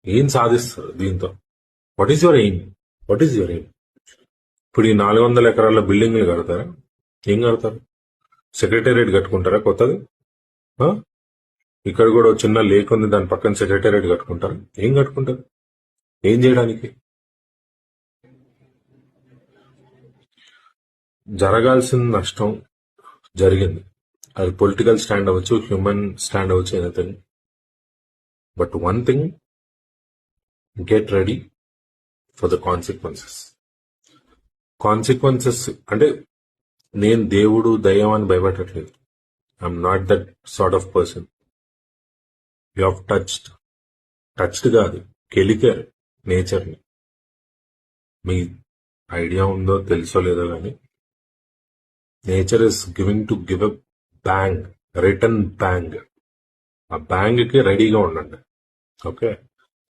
ఏం సాధిస్తారు దీంతో? What is your aim? What is your aim? ఇప్పుడు ఈ 400 ఎకరాల బిల్డింగ్లు కడతారా? ఏం కడతారు? సెక్రటేరియట్ కట్టుకుంటారా కొత్తది? ఆ? ఇక్కడ కూడా ఒక చిన్న లేక్ ఉంది, దాని పక్కన సెక్రటేరియట్ కట్టుకుంటారా? ఏం కట్టుకుంటారు? ఏం చేయడానికి? జరగాల్సిన నష్టం జరిగింది. అది పొలిటికల్ స్టాండ్ అవ్వచ్చు, హ్యూమన్ స్టాండ్ అవ్వచ్చు, anything. But one thing, get ready for the consequences. Consequences అంటే నేను దేవుడు దయ్యం అని భయపడట్లేదు. I'm not that sort of person. You have touched కాదు, కెలికారు నేచర్ని. మీ ఐడియా ఉందో తెలుసో లేదో కానీ nature is giving to give a bang, return bang. ఆ బ్యాంగ్ కి రెడీగా ఉండండి. ఓకే.